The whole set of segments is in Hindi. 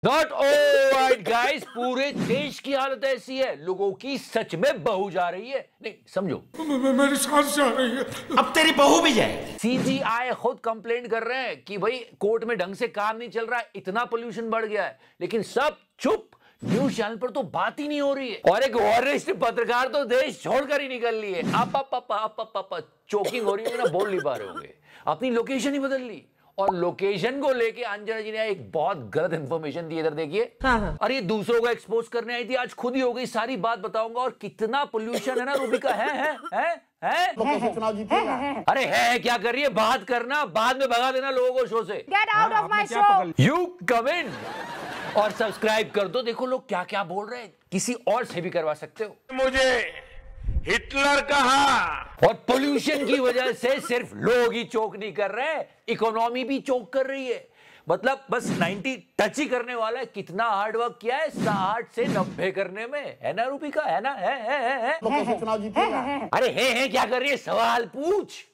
नॉट ऑलराइट गाइस, पूरे देश की हालत ऐसी है, लोगों की सच में बहू जा रही है। नहीं समझो, मेरी सांस जा रही है। अब तेरी बहू भी जाएगी। सीजीआई खुद कंप्लेंट कर रहे हैं कि भाई कोर्ट में ढंग से काम नहीं चल रहा है, इतना पोल्यूशन बढ़ गया है, लेकिन सब चुप। न्यूज चैनल पर तो बात ही नहीं हो रही है, और एक वरिष्ठ पत्रकार तो देश छोड़कर ही निकल लिए। आप चोकिंग हो रही है ना, बोल नहीं पा रहे होंगे, अपनी लोकेशन ही बदल ली। और लोकेशन को लेके अंजना जी ने एक बहुत गलत इंफॉर्मेशन दी, इधर देखिए। अरे ये दूसरों को एक्सपोज करने आई थी, आज खुद ही हो गई। सारी बात बताऊंगा। और कितना पोल्यूशन है ना रूबिका, है? चुनाव जीतेगा। अरे है क्या कर रही है, बात करना, बाद में भगा देना लोगों को शो से। Get out of my show. You come in और सब्सक्राइब कर दो। देखो लोग क्या क्या बोल रहे हैं, किसी और से भी करवा सकते हो। मुझे हिटलर कहा। और पोल्यूशन की वजह से सिर्फ लोग ही चोक नहीं कर रहे, इकोनॉमी भी चोक कर रही है। मतलब बस 90 टच ही करने वाला है। कितना हार्ड वर्क किया है 60 से 90 करने में, है ना रूबिका, है ना? है। चुनाव जीतेगा। अरे है क्या कर रही है, सवाल पूछ।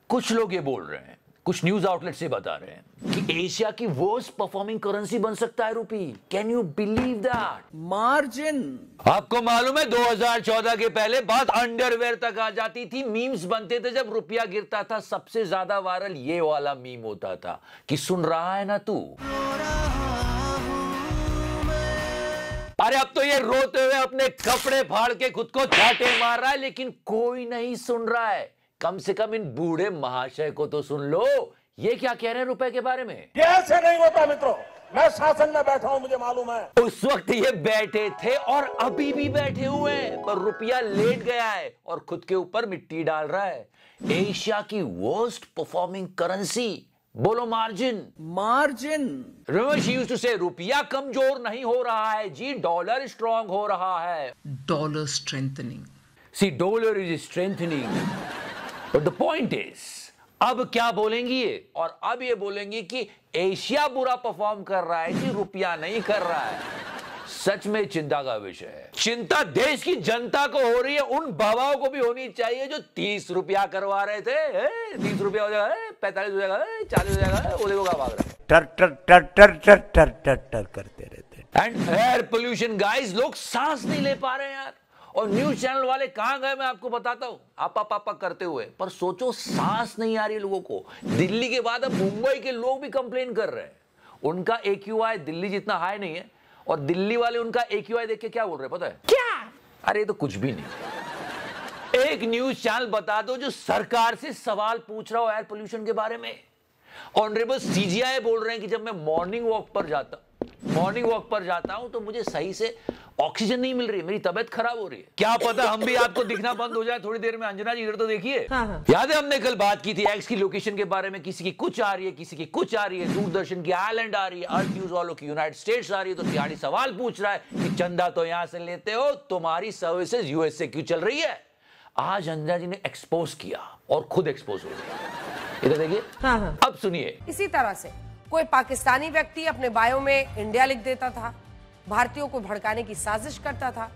कुछ लोग ये बोल रहे हैं, कुछ न्यूज आउटलेट से बता रहे हैं कि एशिया की वर्स्ट परफॉर्मिंग करेंसी बन सकता है rupee. Can you believe that? Margin. आपको मालूम है 2014 के पहले बात अंडरवेयर तक आ जाती थी, मीम्स बनते थे जब रुपया गिरता था। सबसे ज्यादा वायरल ये वाला मीम होता था कि सुन रहा है ना तू। अरे अब तो ये रोते हुए अपने कपड़े फाड़ के खुद को चाटे मार रहा है, लेकिन कोई नहीं सुन रहा है। कम से कम इन बूढ़े महाशय को तो सुन लो, ये क्या कह रहे हैं रुपए के बारे में। ये ऐसे नहीं होता मित्रों, मैं शासन में बैठा हूं, मुझे मालूम है। उस वक्त ये बैठे थे और अभी भी बैठे हुए हैं, पर रुपया लेट गया है और खुद के ऊपर मिट्टी डाल रहा है। एशिया की वर्स्ट परफॉर्मिंग करेंसी, बोलो margin. Margin. Ramesh used to say रुपया कमजोर नहीं हो रहा है जी, डॉलर स्ट्रांग हो रहा है। Dollar strengthening. See dollar is strengthening, but the point is अब क्या बोलेंगी ये, और अब ये बोलेंगी कि एशिया बुरा परफॉर्म कर रहा है जी, रुपया नहीं कर रहा है। सच में चिंता का विषय है। चिंता देश की जनता को हो रही है, उन बाबाओं को भी होनी चाहिए जो 30 रुपया करवा रहे थे। 30 रुपया हो जाएगा, 45 हो जाएगा, 40 हो जाएगा, वो देखो क्या भाग रहा है। टर करते रहते। एंड एयर पोल्यूशन गाइस, लोग सांस नहीं ले पा रहे हैं यार। और न्यूज चैनल वाले कहां गए मैं आपको बताता हूं, आपा करते हुए। पर सोचो, सांस नहीं आ रही लोगों को। दिल्ली के बाद अब मुंबई के लोग भी कंप्लेन कर रहे हैं। उनका AQI दिल्ली जितना हाई नहीं है, और दिल्ली वाले उनका AQI देख के क्या बोल रहे हैं पता है क्या? अरे तो कुछ भी नहीं। एक न्यूज चैनल बता दो जो सरकार से सवाल पूछ रहा हो एयर पोल्यूशन के बारे में। ऑनरेबल CGI बोल रहे हैं कि जब मैं मॉर्निंग वॉक पर जाता हूं तो मुझे सही से ऑक्सीजन नहीं मिल रही है, मेरी तबीयत खराब हो रही है। क्या पता हम भी आपको दिखना बंद हो जाए थोड़ी देर में। अंजना जी इधर तो देखिए। याद है हमने कल बात की थी एक्स की लोकेशन के बारे में, किसी की कुछ आ रही है, किसी की कुछ आ रही है। दूरदर्शन की आयरलैंड आ रही है, अर्थ न्यूज वालों की यूनाइटेड स्टेट्स आ रही है। तो तिहाड़ी सवाल पूछ रहा है कि चंदा तो यहां से लेते हो, तुम्हारी सर्विसेज US से क्यों चल रही है? आज अंजना जी ने एक्सपोज किया और खुद एक्सपोज हो गई। इधर देखिए। अब सुनिए। इसी तरह से कोई पाकिस्तानी व्यक्ति अपने बायो में इंडिया लिख देता था, भारतीयों को भड़काने की साजिश करता था।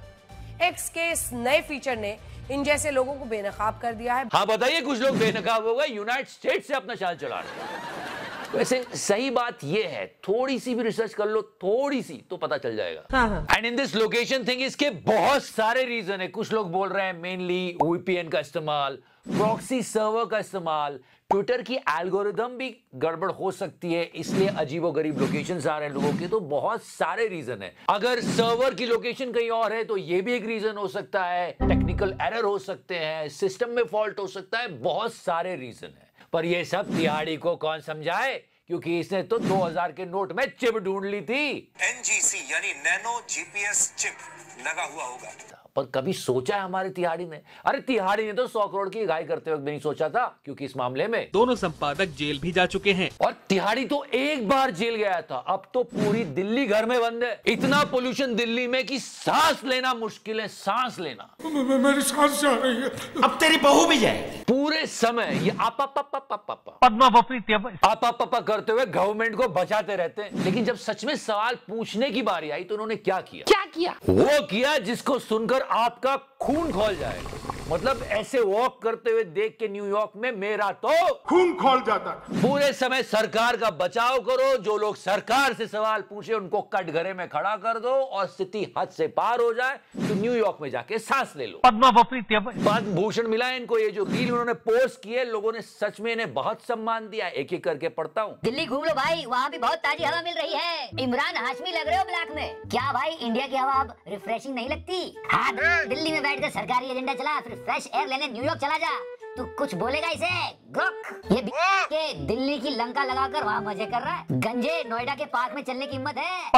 एक्स के इस नए फीचर ने इन जैसे लोगों को बेनकाब कर दिया है। हाँ बताइए, कुछ लोग बेनकाब हो गए, यूनाइटेड स्टेट्स से अपना चाल चला रहे हैं। वैसे सही बात यह है, थोड़ी सी भी रिसर्च कर लो, थोड़ी सी, तो पता चल जाएगा। And in this location thing, इसके बहुत सारे रीजन है। कुछ लोग बोल रहे हैं मेनली VPN का इस्तेमाल, प्रॉक्सी सर्वर का इस्तेमाल, ट्विटर की एल्गोरिदम भी गड़बड़ हो सकती है, इसलिए अजीबोगरीब लोकेशंस आ रहे हैं लोगों के। तो बहुत सारे रीजन है। अगर सर्वर की लोकेशन कहीं और है तो ये भी एक रीजन हो सकता है, टेक्निकल एरर हो सकते हैं, सिस्टम में फॉल्ट हो सकता है, बहुत सारे रीजन है। पर ये सब तिहाड़ी को कौन समझाए, क्योंकि इसने तो 2000 के नोट में चिप ढूंढ ली थी। NGC यानी नैनो GPS चिप लगा हुआ होगा। पर कभी सोचा है हमारे तिहाड़ी ने? अरे तिहाड़ी ने तो 100 करोड़ की गाय करते वक्त नहीं सोचा था, क्योंकि इस मामले में दोनों संपादक जेल भी जा चुके हैं। और तिहाड़ी तो एक बार जेल गया था, अब तो पूरी दिल्ली घर में बंद है। इतना पोल्यूशन दिल्ली में कि सांस लेना मुश्किल है, सांस लेना। मेरी सांस जा रही है। अब तेरी बहू भी जाएगी। पूरे समय ये आपा करते हुए गवर्नमेंट को बचाते रहते हैं, लेकिन जब सच में सवाल पूछने की बारी आई तो उन्होंने क्या किया? वो किया जिसको सुनकर आपका खून खौल जाए। मतलब ऐसे वॉक करते हुए देख के न्यूयॉर्क में मेरा तो खून खौल जाता था। पूरे समय सरकार का बचाव करो, जो लोग सरकार से सवाल पूछे उनको कटघरे में खड़ा कर दो, और स्थिति हद से पार हो जाए तो न्यूयॉर्क में जाके सांस ले लो। पद्म भूषण मिला है इनको। ये जो रील उन्होंने पोस्ट की है, लोगों ने सच में इन्हें बहुत सम्मान दिया। एक एक करके पढ़ता हूँ। दिल्ली घूम लो भाई, वहाँ भी बहुत ताजी हवा मिल रही है। इमरान हाशमी लग रहे हो ब्लैक में। क्या भाई इंडिया की हवा अब रिफ्रेशिंग नहीं लगती? हाँ, दिल्ली में बैठकर सरकारी एजेंडा चला, फिर फ्रेश एयर लेने न्यूयॉर्क चला जा। तू कुछ बोलेगा इसे? ग्रोक ये के दिल्ली की लंका लगाकर वहाँ मजे कर रहा है। गंजे नोएडा के पार्क में चलने की हिम्मत है?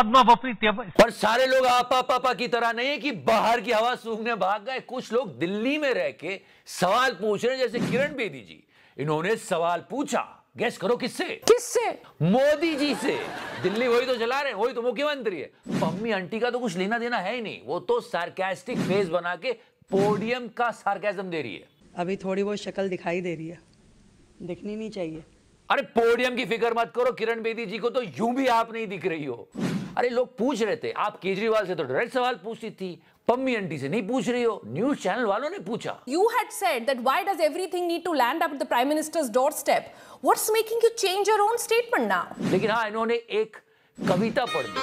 पर सारे लोग आपा पापा की तरह नहीं है कि बाहर की हवा सूंघने भाग गए। कुछ लोग दिल्ली में रह के सवाल पूछ रहे हैं, जैसे किरण बेदी जी। इन्होंने सवाल पूछा, गैस करो किससे? किससे? मोदी जी से। दिल्ली वही तो चला रहे हैं, वही तो मुख्यमंत्री है। पम्मी आंटी का तो कुछ लेना देना है ही नहीं। वो तो सार्कास्टिक फेस बना के पोडियम का सार्केज्म दे रही है। अभी थोड़ी बहुत शक्ल दिखाई दे रही है, दिखनी नहीं चाहिए। अरे पोडियम की फिक्र मत करो, किरण बेदी जी को तो यूं भी आप नहीं दिख रही हो। अरे लोग पूछ रहे थे, आप केजरीवाल से तो डायरेक्ट सवाल पूछती थी, पम्मी आंटी से नहीं पूछ रही हो। न्यूज चैनल वालों ने पूछा। You had said that why does everything need to land up at the Prime Minister's doorstep? What's making you change your own statement now? लेकिन हाँ, इन्होंने एक कविता पढ़ दी।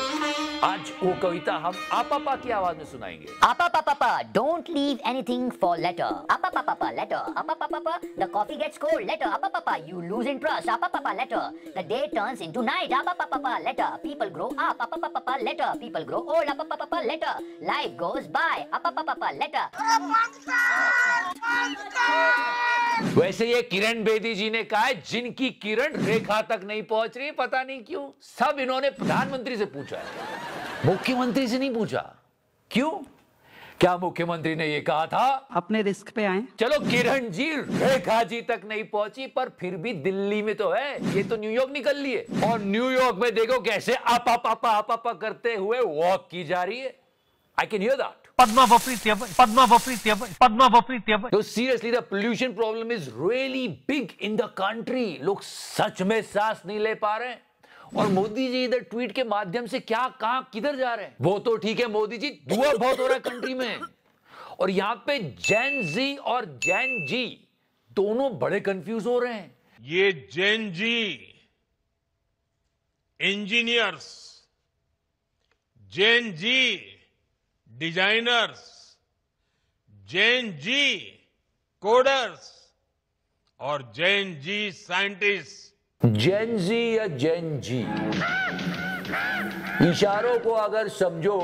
आज वो कविता हम आपा पा की आवाज में सुनाएंगे। आपा पापा, don't leave anything for later. आपा पापा, later. आपा पापा, the coffee gets cold. Later. आपा पापा, you lose interest. आपा पापा, later. The day turns into night. आपा पापा, later. People grow up. आपा पापा, later. People grow old. आपा पापा, later. Life goes by. आपा पापा, later. वैसे ये किरण बेदी जी ने कहा है, जिनकी किरण रेखा तक नहीं पहुंच रही, पता नहीं क्यों। सब इन्होंने प्रधानमंत्री से पूछा है, मुख्यमंत्री से नहीं पूछा। क्यों? क्या मुख्यमंत्री ने ये कहा था अपने रिस्क पे आए? चलो किरण जी रेखा जी तक नहीं पहुंची, पर फिर भी दिल्ली में तो है। ये तो न्यूयॉर्क निकल लिए, और न्यूयॉर्क में देखो कैसे आपा पापा करते हुए वॉक की जा रही है। I can hear that. So seriously, the pollution problem is really big in the country. लोग सच में सांस नहीं ले पा रहे हैं। और मोदी जी इधर ट्वीट के माध्यम से क्या, कहां, किधर जा रहे हैं? वो तो ठीक है मोदी जी, धुआं बहुत हो रहा है कंट्री में। और यहाँ पे जैन जी और जैन जी दोनों बड़े कंफ्यूज हो रहे हैं। ये Jain ji engineers, Jain ji designers, Jain ji coders और जैन जी साइंटिस्ट। जैन जी या जैन जी, इशारों को अगर समझो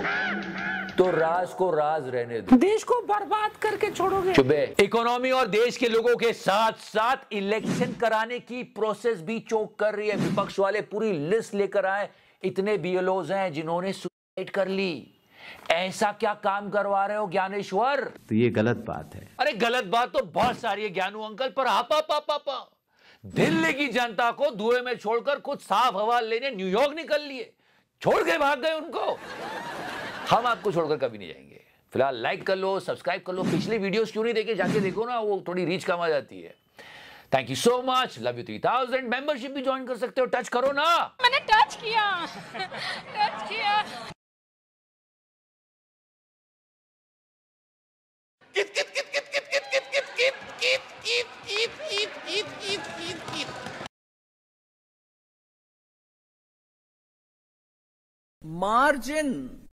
तो राज को राज रहने दो। देश को बर्बाद करके छोड़ोगे। सुबह इकोनॉमी और देश के लोगों के साथ साथ इलेक्शन कराने की प्रोसेस भी चोक कर रही है। विपक्ष वाले पूरी लिस्ट लेकर आए, इतने बीएलओज हैं जिन्होंने सुसाइड कर ली। ऐसा क्या काम करवा रहे हो ज्ञानेश्वर? तो ये गलत बात है। अरे गलत बात तो बहुत सारी है ज्ञानू अंकल, पर आपा दिल्ली की जनता को धुएं में छोड़कर खुद साफ हवा लेने न्यूयॉर्क निकल लिए, छोड़ के भाग गए उनको। हम आपको छोड़कर कभी नहीं जाएंगे। फिलहाल लाइक कर लो, सब्सक्राइब कर लो। पिछली वीडियोस क्यों नहीं देखे, जाके देखो ना, वो थोड़ी रीच कम आ जाती है। Thank you so much, love you 3000। Membership भी ज्वाइन कर सकते हो, टच करो ना। मैंने टच किया, टच किया। मार्जिन